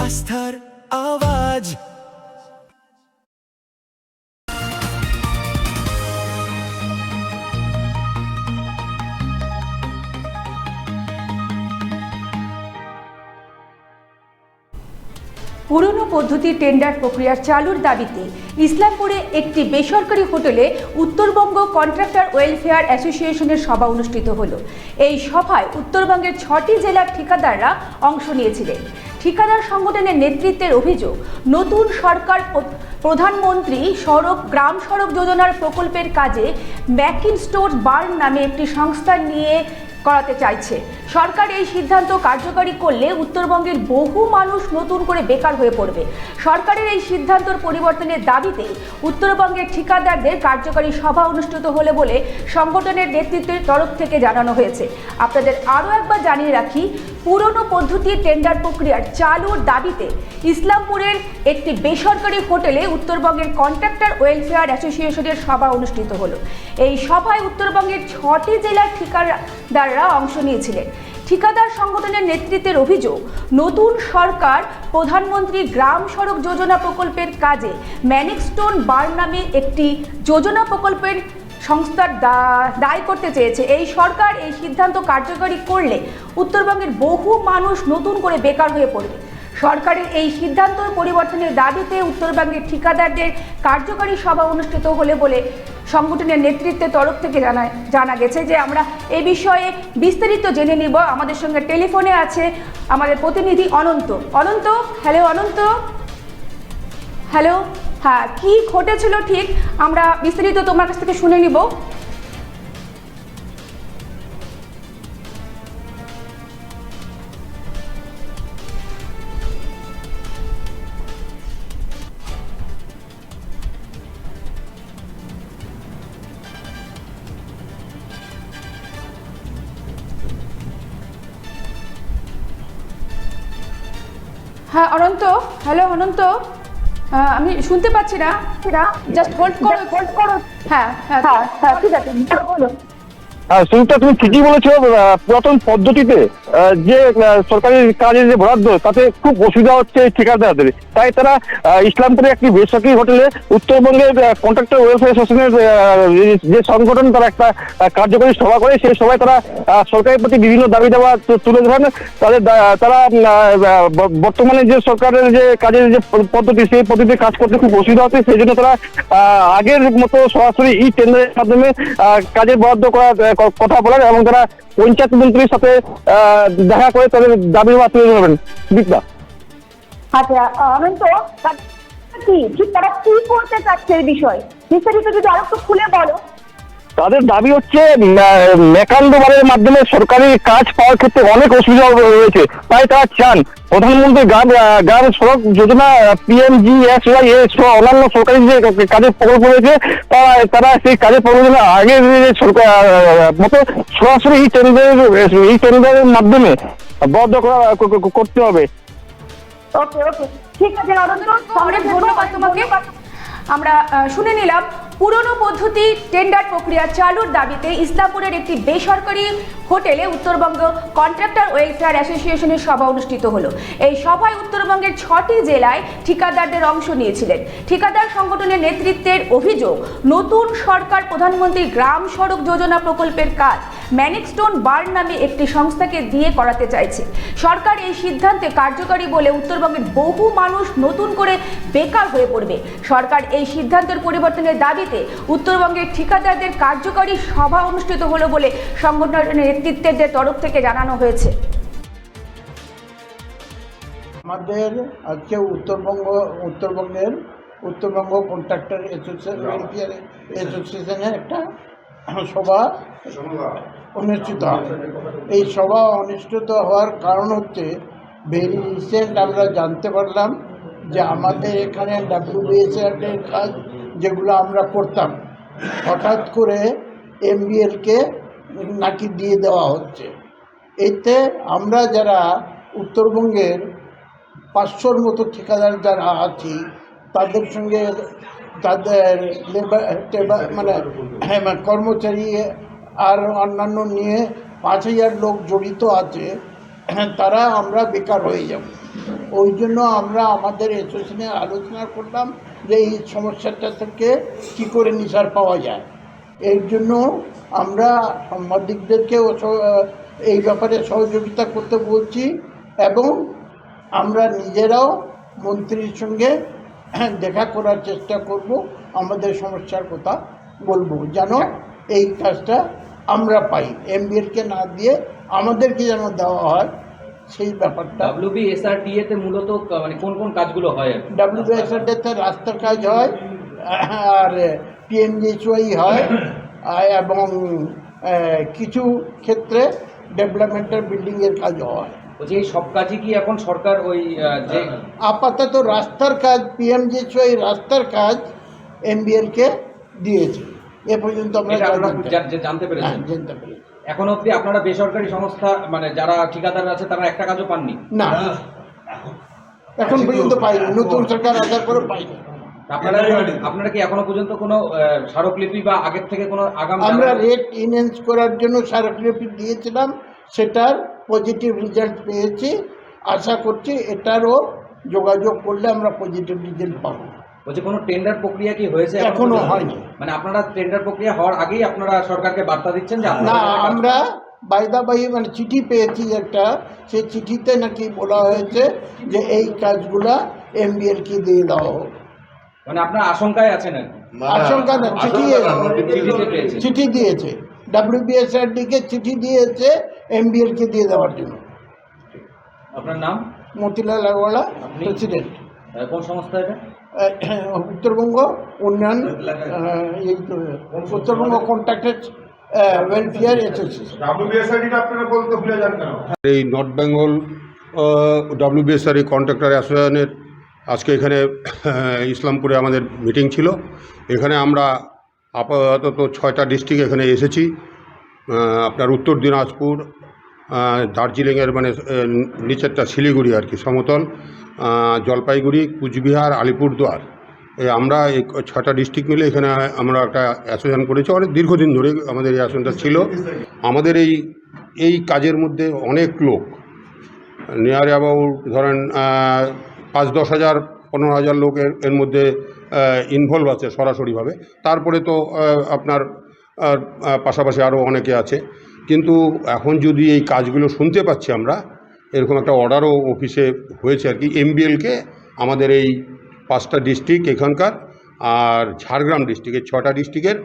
आस्थार आवाज। পুরনো পদ্ধতি টেন্ডার প্রক্রিয়া চালুর দাবিতে ইসলামপুরে একটি বেসরকারি হোটেলে উত্তরবঙ্গ কন্ট্রাক্টর ওয়েলফেয়ার অ্যাসোসিয়েশনের সভা অনুষ্ঠিত হলো। এই সভায় উত্তরবঙ্গের 6টি জেলার ঠিকাদাররা অংশ নিয়েছিলেন। ঠিকাদার সংগঠনের নেতৃত্বের অভিযোগ, নতুন সরকার প্রধানমন্ত্রী গ্রাম সড়ক যোজনার প্রকল্পের কাজে ম্যাকিনস্টোন বার্ন নামে একটি সংস্থা নিয়ে করাতে চাইছে। সরকার এই সিদ্ধান্ত কার্যকরী করলে উত্তরবঙ্গের বহু মানুষ নতুন করে বেকার হয়ে পড়বে। সরকারের এই সিদ্ধান্তর পরিবর্তনের দাবিতে উত্তরবঙ্গের ঠিকাদারদের কার্যকরী সভা অনুষ্ঠিত হলে বলে সংগঠনের নেতৃত্বের তরফ থেকে জানানো হয়েছে। আপনাদের আরও একবার জানিয়ে রাখি, পুরনো পদ্ধতির টেন্ডার প্রক্রিয়ার চালুর দাবিতে ইসলামপুরের একটি বেসরকারি হোটেলে উত্তরবঙ্গের কন্ট্রাক্টর ওয়েলফেয়ার অ্যাসোসিয়েশনের সভা অনুষ্ঠিত হলো। এই সভায় উত্তরবঙ্গের 6টি জেলার ঠিকাদাররা অংশ নিয়েছিলেন। ঠিকাদার সংগঠনের নেতৃত্বের অভিযোগ, নতুন সরকার প্রধানমন্ত্রী গ্রাম সড়ক যোজনা প্রকল্পের কাজে ম্যাকিনস্টোন বার্ন নামে একটি যোজনা প্রকল্পের সংস্থার দায় করতে চেয়েছে। এই সরকার এই সিদ্ধান্ত কার্যকরী করলে উত্তরবঙ্গের বহু মানুষ নতুন করে বেকার হয়ে পড়বে। সরকারের এই সিদ্ধান্ত পরিবর্তনের দাবিতে উত্তরবঙ্গের ঠিকাদারদের কার্যকরী সভা অনুষ্ঠিত হলে বলে সংগঠনের নেতৃত্বের তরফ থেকে জানা গেছে। যে আমরা এই বিষয়ে বিস্তারিত জেনে নিব। আমাদের সঙ্গে টেলিফোনে আছে আমাদের প্রতিনিধি অনন্ত। হ্যালো অনন্ত। হ্যালো, হ্যাঁ, কি ঘটেছিল ঠিক আমরা বিস্তারিত তোমার কাছ থেকে শুনে নিব। হ্যাঁ অনন্ত, হ্যালো অনন্ত, আমি শুনতে পাচ্ছি না, জাস্ট হোল্ড করো। হ্যাঁ হ্যাঁ হ্যাঁ ঠিক আছে, বলো। সুমিতা, তুমি ঠিকই বলেছো। পুরাতন পদ্ধতিতে যে সরকারি কাজের যে বরাদ্দ, তাতে খুব অসুবিধা হচ্ছে ঠিকাদারদের। তাই তারা ইসলামপুরে একটি বেসরকারি হোটেলে উত্তরবঙ্গের কন্ট্রাক্টর ওয়েলফেয়ার অ্যাসোসিয়েশনের যে সংগঠন, তারা একটা কার্যকরী সভা করে। সেই সভায় তারা সরকারের প্রতি বিভিন্ন দাবি দাওয়া তুলে ধরেন। তারা বর্তমানে যে সরকারের যে কাজের যে পদ্ধতি, সেই পদ্ধতিতে কাজ করতে খুব অসুবিধা হচ্ছে। সেই জন্য তারা আগের মতো সরাসরি ই টেন্ডারের মাধ্যমে কাজের বরাদ্দ করার কথা বলেন এবং তারা পঞ্চায়েত মন্ত্রীর সাথে দেখা করে তাদের দাবি তুলে ধরবেন। বিদ্যা, আচ্ছা অনন্ত, ঠিক তারা কি করতে চাচ্ছে এই বিষয়ে বিস্তারিত যদি আরো একটু খুলে বলো। তাদের দাবি হচ্ছে মেকান্ডোবারের মাধ্যমে সরকারি কাজ পাওয়ার ক্ষেত্রে অনেক অসুবিধা রয়েছে। তাই তারা চান প্রধানমন্ত্রী গ্রাম সড়ক যোজনা PMGSY সহ অন্যান্য সরকারি যে কাজের প্রকল্প রয়েছে, তারা সেই কাজের প্রকল্প আগের মতো সরাসরি এই টেন্ডারের মাধ্যমে বরাদ্দ করতে হবে। ওকে, ঠিক আছে অনন্ত, ধন্যবাদ তোমাকে। আমরা শুনে নিলাম পুরনো পদ্ধতি টেন্ডার প্রক্রিয়া চালুর দাবিতে ইসলামপুরের একটি বেসরকারি হোটেলে উত্তরবঙ্গ কন্ট্রাক্টর ওয়েলফেয়ার অ্যাসোসিয়েশনের সভা অনুষ্ঠিত হলো। এই সভায় উত্তরবঙ্গের 6টি জেলায় ঠিকাদারদের অংশ নিয়েছিলেন। ঠিকাদার সংগঠনের নেতৃত্বের অভিযোগ, নতুন সরকার প্রধানমন্ত্রী গ্রাম সড়ক যোজনা প্রকল্পের কাজ ম্যাকিনস্টোন বার্ন নামে একটি সংস্থাকে দিয়ে করাতে চাইছে। সরকার এই সিদ্ধান্তে কার্যকরী বলে উত্তরবঙ্গের বহু মানুষ নতুন করে বেকার হয়ে পড়বে। সরকার এই সিদ্ধান্তের পরিবর্তনের দাবিতে উত্তরবঙ্গের ঠিকাদারদের কার্যকরী সভা অনুষ্ঠিত হলো বলে সংগঠনের নেতৃত্বের তরফ থেকে জানানো হয়েছে। আমাদের আজকে উত্তরবঙ্গের উত্তরবঙ্গ কন্ট্রাক্টর অ্যাসোসিয়েশনের একটা সভা অনুষ্ঠিত হয়। এই সভা অনুষ্ঠিত হওয়ার কারণ হচ্ছে, ভেরি রিসেন্ট আমরা জানতে পারলাম যে আমাদের এখানে WBSR এর কাজ যেগুলো আমরা করতাম, হঠাৎ করে MBLকে নাকি দিয়ে দেওয়া হচ্ছে। এতে আমরা যারা উত্তরবঙ্গের 500-র মতো ঠিকাদার যারা আছি, তাদের সঙ্গে তাদের কর্মচারী আর অন্যান্য নিয়ে 5000 লোক জড়িত আছে, তারা আমরা বেকার হয়ে যাব। ওই জন্য আমরা আমাদের অ্যাসোসিয়েশনে আলোচনা করলাম যে এই সমস্যাটা থেকে কী করে নিসার পাওয়া যায়। এর জন্য আমরা সাংবাদিকদেরকেও এই ব্যাপারে সহযোগিতা করতে বলছি এবং আমরা নিজেরাও মন্ত্রীর সঙ্গে দেখা করার চেষ্টা করব, আমাদের সমস্যার কথা বলবো যেন এই কাজটা আমরা পাই, এমবিএলকে না দিয়ে আমাদেরকে যেন দেওয়া হয় সেই ব্যাপারটা। WBSRDA-তে মূলত মানে কোন কোন কাজগুলো হয়? WBSRDA-তে রাস্তার কাজ হয় আর PMGHY হয় এবং কিছু ক্ষেত্রে ডেভেলপমেন্টাল বিল্ডিংয়ের কাজ হয়। বলছি এই সব কাজই কি এখন সরকার ওই যে আপাতত রাস্তার কাজ PMGHY রাস্তার কাজ MBL-কে দিয়েছে, এ পর্যন্ত আমরা জানতে পেরেছি। জানতে পেরেছি। এখন অবধি আপনারা বেসরকারি সংস্থা মানে যারা ঠিকাদার আছে তারা একটা কাজও পাননি? না, এখন পর্যন্ত পাইনি, নতুন সরকার আসার পরে পাইনি। আপনারা কি এখনো পর্যন্ত কোনো স্মারকলিপি বা আগের থেকে কোনো আগাম? আমরা রেট ইনহ্যান্স করার জন্য স্মারকলিপি দিয়েছিলাম, সেটার পজিটিভ রেজাল্ট পেয়েছি। আশা করছি এটারও যোগাযোগ করলে আমরা পজিটিভ রেজাল্ট পাবো। বলছি কোনো টেন্ডার প্রক্রিয়া কি হয়েছে? এখনো হয়নি। মানে আপনারা টেন্ডার প্রক্রিয়া হওয়ার আগেই আপনারা সরকারকে বার্তা দিচ্ছেন যে না, আমরা বায়দাবাহী মানে চিঠি পেয়েছি একটা, সেই চিঠিতে নাকি বলা হয়েছে যে এই কাজগুলা MBL-কে দিয়ে দাও। মানে আপনার আশঙ্কায় আছেন? আশঙ্কা না, চিঠি দিয়েছে WBSRD-কে, চিঠি দিয়েছে MBL-কে দিয়ে দেওয়ার জন্য। আপনার নাম? মতিলাল আগরওয়ালা, প্রেসিডেন্ট। কোন সংস্থা এটা? উত্তরবঙ্গ উন্নয়ন, উত্তরবঙ্গ কন্ট্রাক্টর ওয়েলফেয়ার অ্যাসোসিয়েশন। এই নর্থ বেঙ্গল WBSRD কন্ট্রাক্টর অ্যাসোসিয়েশনের আজকে এখানে ইসলামপুরে আমাদের মিটিং ছিল। এখানে আমরা আপাতত 6টা ডিস্ট্রিক্ট এখানে এসেছি। আপনার উত্তর দিনাজপুর, দার্জিলিংয়ের মানে নিচেরটা শিলিগুড়ি আর কি সমতল, জলপাইগুড়ি, কুচবিহার, আলিপুরদুয়ার, আমরা এই 6টা ডিস্ট্রিক্ট মিলে এখানে আমরা একটা অ্যাসোসিয়েশন করেছি। অনেক দীর্ঘদিন ধরে আমাদের এই অ্যাসোসিয়েশনটা ছিল। আমাদের এই কাজের মধ্যে অনেক লোক, নিয়ার অ্যাবাউট ধরেন 5-10 হাজার 15 হাজার লোক এর মধ্যে ইনভলভ আছে সরাসরিভাবে। তারপরে তো আপনার পাশাপাশি আরও অনেকে আছে। কিন্তু এখন যদি এই কাজগুলো শুনতে পাচ্ছি আমরা, এরকম একটা অর্ডারও অফিসে হয়েছে আর কি, MBL-কে আমাদের এই 5টা ডিস্ট্রিক্ট এখানকার আর ঝাড়গ্রাম ডিস্ট্রিক্টের 6টা ডিস্ট্রিক্টের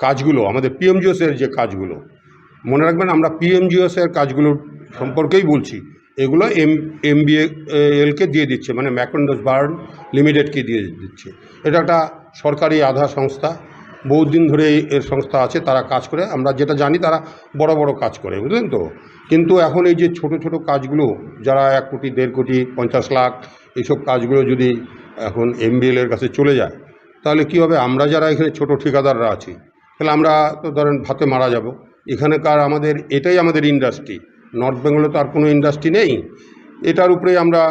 কাজগুলো, আমাদের PMGOS-এর যে কাজগুলো, মনে রাখবেন আমরা PMGOS-এর কাজগুলোর সম্পর্কেই বলছি, এগুলো MBL-কে দিয়ে দিচ্ছে, মানে ম্যাকন্ডোস বার্ন লিমিটেডকে দিয়ে দিচ্ছে। এটা একটা সরকারি আধা সংস্থা, বহুদিন ধরে এর সংস্থা আছে, তারা কাজ করে। আমরা যেটা জানি তারা বড় বড় কাজ করে, বুঝলেন তো। কিন্তু এখন এই যে ছোট ছোট কাজগুলো, যারা 1 কোটি 1.5 কোটি 50 লাখ এইসব কাজগুলো যদি এখন MBL-এর কাছে চলে যায়, তাহলে কী হবে? আমরা যারা এখানে ছোট ঠিকাদাররা আছি, তাহলে আমরা তো ধরেন ভাতে মারা যাব। এখানকার আমাদের এটাই আমাদের ইন্ডাস্ট্রি। নর্থ বেঙ্গলে তো আর কোনো ইন্ডাস্ট্রি নেই, এটার উপরেই আমরা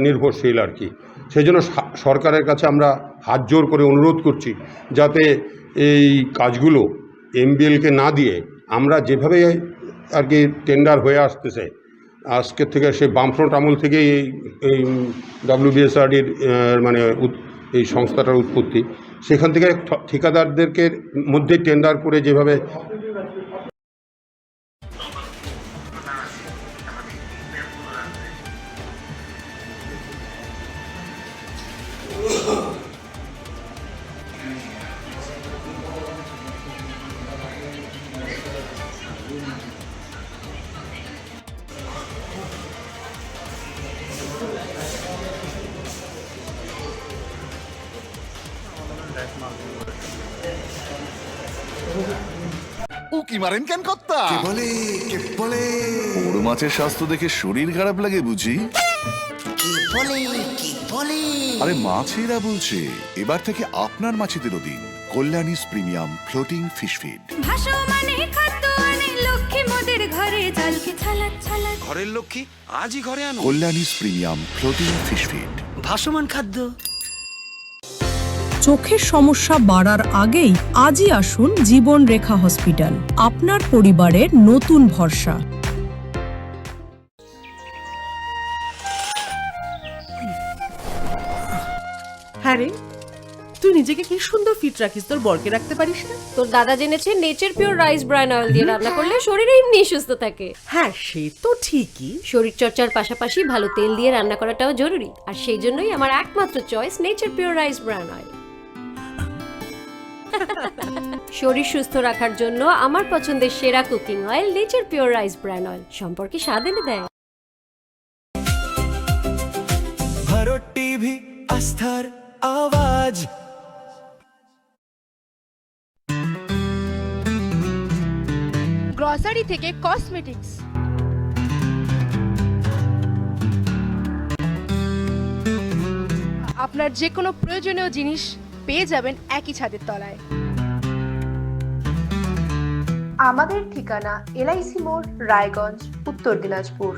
নির্ভরশীল আর কি। সেই জন্য সরকারের কাছে আমরা হাত জোর করে অনুরোধ করছি যাতে এই কাজগুলো MBL-কে না দিয়ে আমরা যেভাবে আর কি টেন্ডার হয়ে আসতেছে আজকের থেকে, সেই বামফ্রন্ট আমল থেকেই এই WBSRD-র মানে এই সংস্থাটার উৎপত্তি, সেখান থেকে ঠিকাদারদেরকে মধ্যে টেন্ডার করে যেভাবে উকি মারেন কেন কর্তা? কে বলে বড় মাছের স্বাস্থ্য দেখে শরীর খারাপ লাগে বুঝি? কি বলে আরে মাছেরা বলছে, এবার থেকে আপনার মাছেদেরও দিন কল্যাণীস প্রিমিয়াম ফ্লোটিং ফিশ ফিড। ঘরের লক্ষ্মী আজই ঘরে আনো কল্যাণীস প্রিমিয়াম ফ্লোটিং ফিশ ফিড, ভাসমান খাদ্য। চোখের সমস্যা বাড়ার আগেই আজই আসুন জীবন রেখা হসপিটাল, আপনার পরিবারের নতুন ভরসা। আরে তুই নিজেকে কি সুন্দর ফিট রাখিস, তোর বরকে রাখতে পারিস না? তোর দাদা জেনেছে Nature Pure rice bran oil দিয়ে রান্না করলে শরীর এমনি সুস্থ থাকে। হ্যাঁ সে তো ঠিকই, শরীর চর্চার পাশাপাশি ভালো তেল দিয়ে রান্না করাটাও জরুরি, আর সেই জন্যই আমার একমাত্র choice nature Pure rice bran oil. শরীর সুস্থ রাখার জন্য আমার পছন্দের সেরা cooking oil nature Pure rice bran oil, সম্পর্কে স্বাদ এনে দেয়। ভারত টিভি, আস্থার আওয়াজ। গ্রসারি থেকে কসমেটিক্স, আপনার যে কোনো প্রয়োজনীয় জিনিস পেয়ে যাবেন একই ছাদের তলায়। আমাদের ঠিকানা LIC মোড়, রায়গঞ্জ, উত্তর দিনাজপুর।